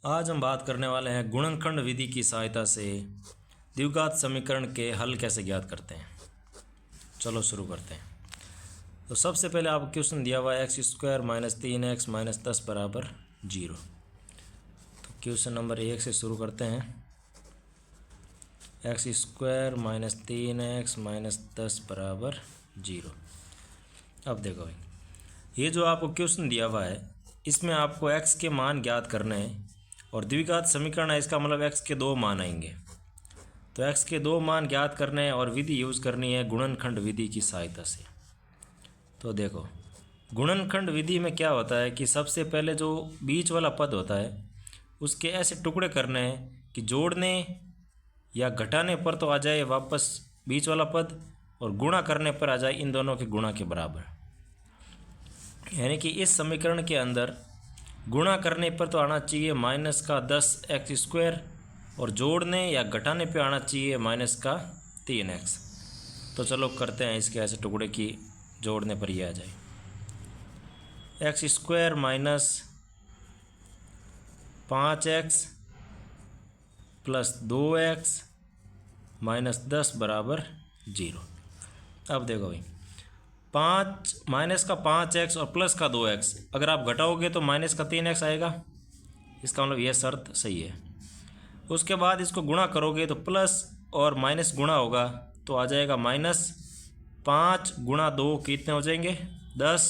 आज हम बात करने वाले हैं गुणनखंड विधि की सहायता से द्विघात समीकरण के हल कैसे ज्ञात करते हैं। चलो शुरू करते हैं। तो सबसे पहले आपको क्वेश्चन दिया हुआ है x² - 3x - 10 बराबर 0। तो क्वेश्चन नंबर 1 से शुरू करते हैं। x² - 3x - 10 बराबर 0। अब देखो भाई, ये जो आपको क्वेश्चन दिया हुआ है इसमें आपको x के मान ज्ञात करने हैं और द्विघात समीकरण है, इसका मतलब x के 2 मान आएंगे। तो x के 2 मान ज्ञात करने हैं और विधि यूज़ करनी है गुणनखंड विधि की सहायता से। तो देखो, गुणनखंड विधि में क्या होता है कि सबसे पहले जो बीच वाला पद होता है उसके ऐसे टुकड़े करने हैं कि जोड़ने या घटाने पर तो आ जाए वापस बीच वाला पद, और गुणा करने पर आ जाए इन दोनों के गुणा के बराबर। यानी कि इस समीकरण के अंदर गुणा करने पर तो आना चाहिए -10x², और जोड़ने या घटाने पे आना चाहिए -3x। तो चलो करते हैं इसके ऐसे टुकड़े की जोड़ने पर ये आ जाए x² - 5x + 2x - 10 बराबर 0। अब देखो भाई, 5x और +2x अगर आप घटाओगे तो -3x आएगा, इसका मतलब यह शर्त सही है। उसके बाद इसको गुणा करोगे तो प्लस और माइनस गुणा होगा तो आ जाएगा -5 × 2 कितने हो जाएंगे 10,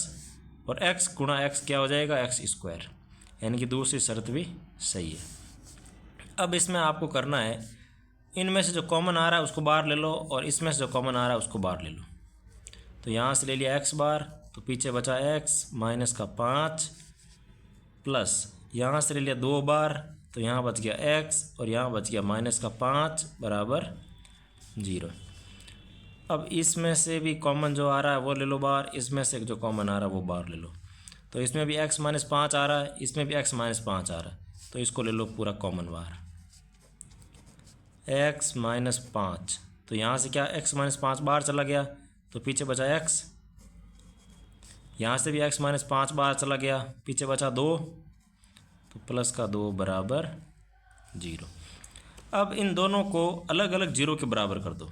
और x × x क्या हो जाएगा x²। यानी कि दूसरी शर्त भी सही है। अब इसमें आपको करना है, इनमें से जो कॉमन आ रहा है उसको बाहर ले लो और इसमें से जो कॉमन आ रहा है उसको बाहर ले लो। तो यहाँ से ले लिया x बार, तो पीछे बचा x -5 प्लस यहाँ से ले लिया 2 बार, तो यहाँ बच गया x और यहाँ बच गया -5 बराबर 0। अब इसमें से भी कॉमन जो आ रहा है वो ले लो बाहर, इसमें से जो कॉमन आ रहा है वो बाहर ले लो। तो इसमें भी x -5 आ रहा है, इसमें भी x -5 आ रहा है, तो इसको ले लो पूरा कॉमन बाहर x -5। तो यहाँ से क्या x -5 बाहर चला गया तो पीछे बचा x, यहाँ से भी x -5 बाहर चला गया, पीछे बचा 2, तो +2 बराबर 0। अब इन दोनों को अलग अलग 0 के बराबर कर दो।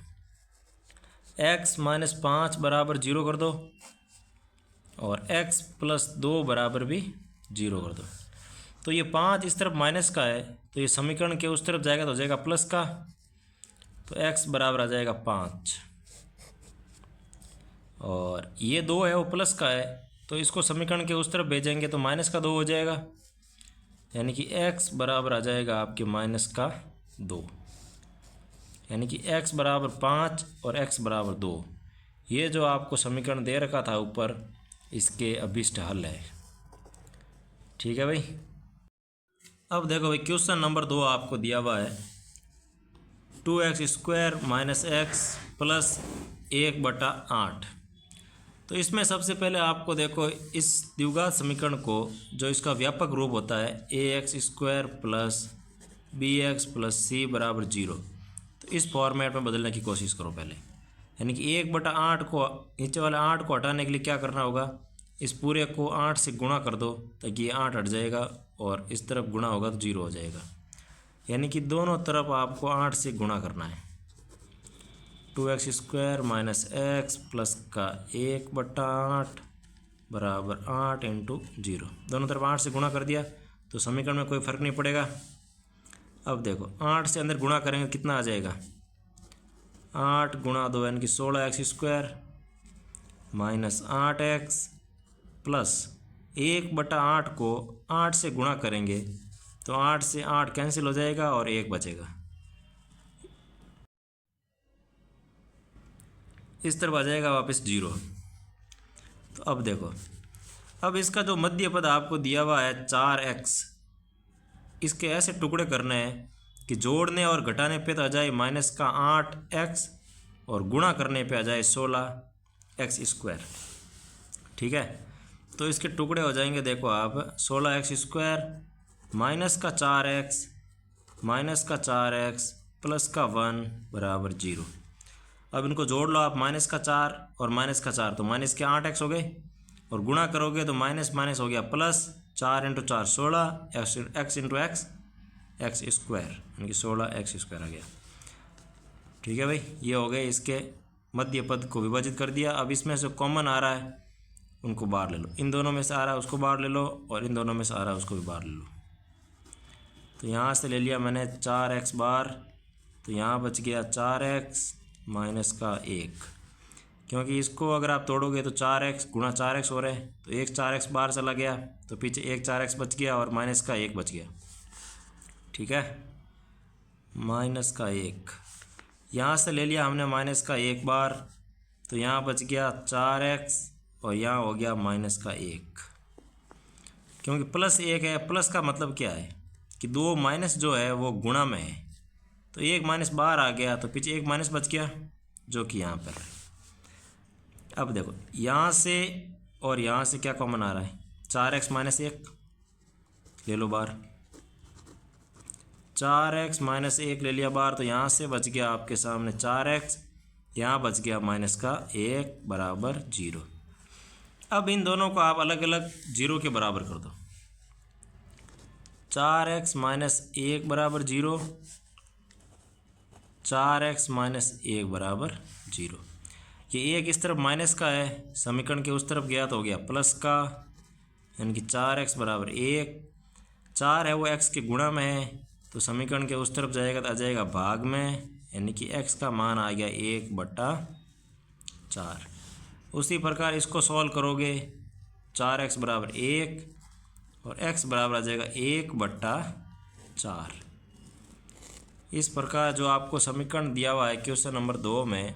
x -5 बराबर 0 कर दो और x + 2 बराबर भी 0 कर दो। तो ये 5 इस तरफ माइनस का है, तो ये समीकरण के उस तरफ जाएगा तो हो जाएगा प्लस का, तो x बराबर आ जाएगा 5, और ये 2 है वो प्लस का है, तो इसको समीकरण के उस तरफ भेजेंगे तो -2 हो जाएगा। यानी कि x बराबर आ जाएगा आपके -2, यानी कि x बराबर 5 और x बराबर 2। ये जो आपको समीकरण दे रखा था ऊपर, इसके अभिष्ट हल है। ठीक है भाई। अब देखो भाई, क्वेश्चन नंबर 2 आपको दिया हुआ है 2x² - x + 1/8। तो इसमें सबसे पहले आपको देखो इस द्विघात समीकरण को, जो इसका व्यापक रूप होता है ax² + bx + c बराबर 0, तो इस फॉर्मेट में बदलने की कोशिश करो पहले। यानी कि 1/8 को, नीचे वाले 8 को हटाने के लिए क्या करना होगा, इस पूरे को 8 से गुणा कर दो ताकि ये 8 हट जाएगा और इस तरफ गुणा होगा तो 0 हो जाएगा। यानी कि दोनों तरफ आपको 8 से गुणा करना है। 2x² - x प्लस का 1/8 बराबर 8 × 0। दोनों तरफ 8 से गुणा कर दिया तो समीकरण में कोई फ़र्क नहीं पड़ेगा। अब देखो 8 से अंदर गुणा करेंगे कितना आ जाएगा, 8 × 2 यानी कि 16x² -8x प्लस 1/8 को 8 से गुणा करेंगे तो 8 से 8 कैंसिल हो जाएगा और 1 बचेगा। इस तरफ आ जाएगा वापस 0। तो अब देखो, अब इसका जो मध्य पद आपको दिया हुआ है 4x, इसके ऐसे टुकड़े करने हैं कि जोड़ने और घटाने पे तो आ जाए -8x और गुणा करने पे आ जाए 16x²। ठीक है, तो इसके टुकड़े हो जाएंगे, देखो आप 16x² -4x -4x +1 बराबर 0। अब इनको जोड़ लो आप, -4 और -4 तो -8x हो गए, और गुणा करोगे तो माइनस माइनस हो गया plus, 4 × 4 16, x × x x square, यानी कि 16 एक्स स्क्वायर आ गया। ठीक है भाई, ये हो गए इसके मध्य पद को विभाजित कर दिया। अब इसमें से कॉमन आ रहा है उनको बाहर ले लो, इन दोनों में से आ रहा है उसको बाहर ले लो, और इन दोनों में से आ रहा है उसको भी बाहर ले लो। तो यहाँ से ले लिया मैंने 4x बार, तो यहाँ बच गया 4x माइनस का 1, क्योंकि इसको अगर आप तोड़ोगे तो 4x गुणा 4x हो रहे हैं, तो एक 4x बाहर चला गया, तो पीछे एक 4x बच गया और माइनस का 1 बच गया। ठीक है, माइनस का 1 यहाँ से ले लिया हमने माइनस का 1 बार, तो यहाँ बच गया 4x और यहाँ हो गया माइनस का 1, क्योंकि प्लस 1 है। प्लस का मतलब क्या है कि दो माइनस जो है वो गुणा में है, तो एक माइनस बाहर आ गया, तो पीछे एक माइनस बच गया जो कि यहाँ पर है। अब देखो यहाँ से और यहाँ से क्या कॉमन आ रहा है, 4x माइनस 1 ले लो बाहर, 4x माइनस 1 ले लिया बाहर, तो यहाँ से बच गया आपके सामने 4x, यहाँ बच गया माइनस का 1 बराबर 0। अब इन दोनों को आप अलग अलग 0 के बराबर कर दो, 4x माइनस 1 बराबर 0, 4x माइनस 1 बराबर 0। ये एक इस तरफ माइनस का है, समीकरण के उस तरफ गया तो हो गया प्लस का, यानी कि 4x बराबर 1, 4 है वो x के गुणा में है, तो समीकरण के उस तरफ जाएगा तो आ जाएगा भाग में, यानी कि x का मान आ गया 1/4। उसी प्रकार इसको सॉल्व करोगे, 4x बराबर 1 और x बराबर आ जाएगा 1/4। इस प्रकार जो आपको समीकरण दिया हुआ है क्वेश्चन नंबर 2 में,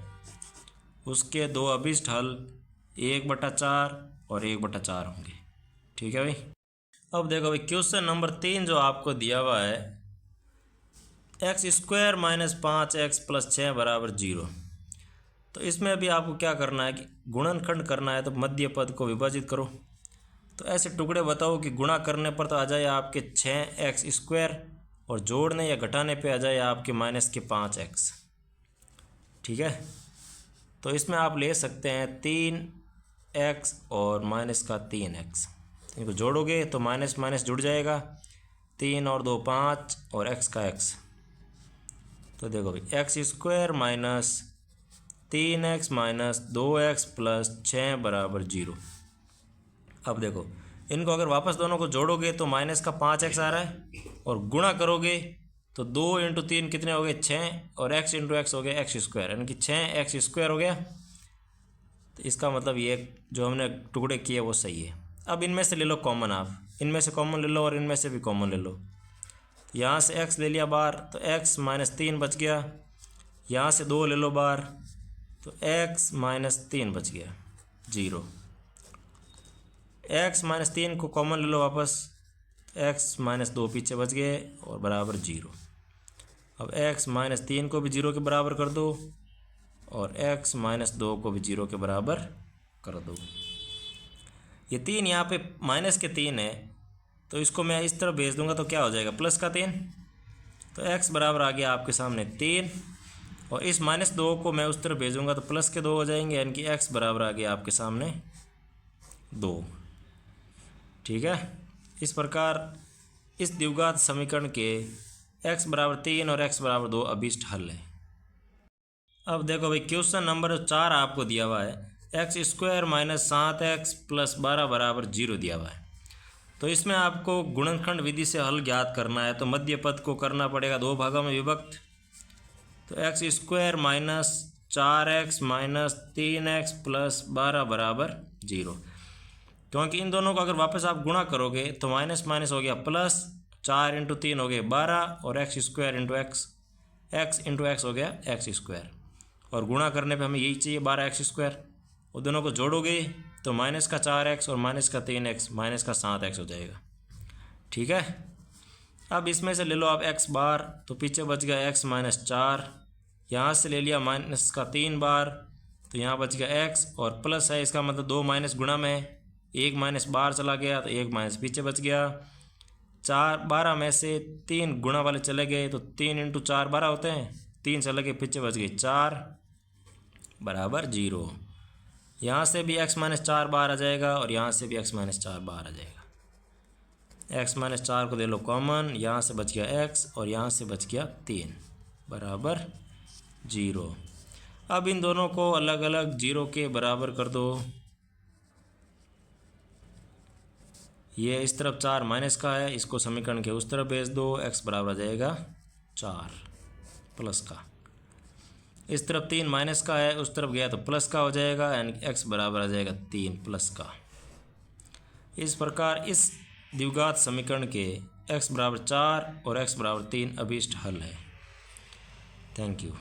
उसके दो अभिष्ट हल 1/4 और 1/4 होंगे। ठीक है भाई। अब देखो भाई क्वेश्चन नंबर 3 जो आपको दिया हुआ है, x square minus 5x plus 6 बराबर 0। तो इसमें अभी आपको क्या करना है कि गुणनखंड करना है, तो मध्य पद को विभाजित करो। तो ऐसे टुकड़े बताओ कि गुणा करने पर तो आ जाए आपके 6x स्क्वायर, और जोड़ने या घटाने पे आ जाए आपके माइनस के 5x। ठीक है, तो इसमें आप ले सकते हैं 3x और माइनस का 3x, इनको जोड़ोगे तो माइनस माइनस जुड़ जाएगा, 3 और 2 5 और x का x। तो देखो भाई x square minus 3x minus 2x plus 6 बराबर 0। अब देखो इनको अगर वापस दोनों को जोड़ोगे तो माइनस का 5x आ रहा है, और गुणा करोगे तो 2 × 3 कितने हो गए 6, और x × x हो गया एक्स स्क्वायर, यानी कि 6x स्क्वायर हो गया। तो इसका मतलब ये जो हमने टुकड़े किए वो सही है। अब इनमें से ले लो कॉमन, आप इनमें से कॉमन ले लो और इनमें से भी कॉमन ले लो। यहाँ से x ले लिया बाहर, तो x माइनस 3 बच गया, यहाँ से 2 ले लो बाहर, तो x माइनस 3 बच गया 0। x माइनस 3 को कॉमन ले लो वापस, x माइनस 2 पीछे बच गए और बराबर 0। अब x माइनस 3 को भी 0 के बराबर कर दो, और x माइनस 2 को भी 0 के बराबर कर दो। ये 3 यहाँ पे माइनस के 3 है, तो इसको मैं इस तरफ भेज दूंगा तो क्या हो जाएगा प्लस का 3। तो x बराबर आ गया आपके सामने 3, और इस माइनस 2 को मैं उस तरफ भेजूंगा तो प्लस के 2 हो जाएंगे, यानी कि x बराबर आ गया आपके सामने 2। ठीक है, इस प्रकार इस द्विघात समीकरण के x बराबर 3 और x बराबर 2 अभिष्ट हल है। अब देखो भाई क्वेश्चन नंबर 4 आपको दिया हुआ है, x square minus 7x plus 12 बराबर 0 दिया हुआ है। तो इसमें आपको गुणनखंड विधि से हल ज्ञात करना है, तो मध्य पद को करना पड़ेगा 2 भागों में विभक्त। तो x square minus 4x minus 3x plus 12 बराबर 0, क्योंकि इन दोनों को अगर वापस आप गुणा करोगे तो माइनस माइनस हो गया प्लस, 4 × 3 हो गए 12, और एक्स स्क्वायर इंटू एक्स हो गया एक्स स्क्वायर, और गुणा करने पे हमें यही चाहिए 12x स्क्वायर। वो दोनों को जोड़ोगे तो माइनस का 4x और माइनस का 3x माइनस का 7x हो जाएगा। ठीक है, अब इसमें से ले लो आप x बार, तो पीछे बच गया x माइनस 4, यहाँ से ले लिया माइनस का 3 बार, तो यहाँ बच गया x, और प्लस है इसका मतलब 2 माइनस गुणा में है, 1 माइनस बाहर चला गया तो 1 माइनस पीछे बच गया। 12 में से 3 गुणा वाले चले गए, तो 3 × 4 12 होते हैं, 3 चले गए पीछे बच गई 4 बराबर 0। यहाँ से भी x माइनस 4 बाहर आ जाएगा, और यहाँ से भी x माइनस 4 बाहर आ जाएगा, एक्स माइनस 4 को दे लो कॉमन, यहाँ से बच गया एक्स और यहाँ से बच गया 3 बराबर 0। अब इन दोनों को अलग अलग 0 के बराबर कर दो। ये इस तरफ 4 माइनस का है, इसको समीकरण के उस तरफ भेज दो, एक्स बराबर आ जाएगा 4 प्लस का। इस तरफ 3 माइनस का है, उस तरफ गया तो प्लस का हो जाएगा, यानी एक्स बराबर आ जाएगा 3 प्लस का। इस प्रकार इस द्विघात समीकरण के x बराबर 4 और x बराबर 3 अभीष्ट हल है। Thank you.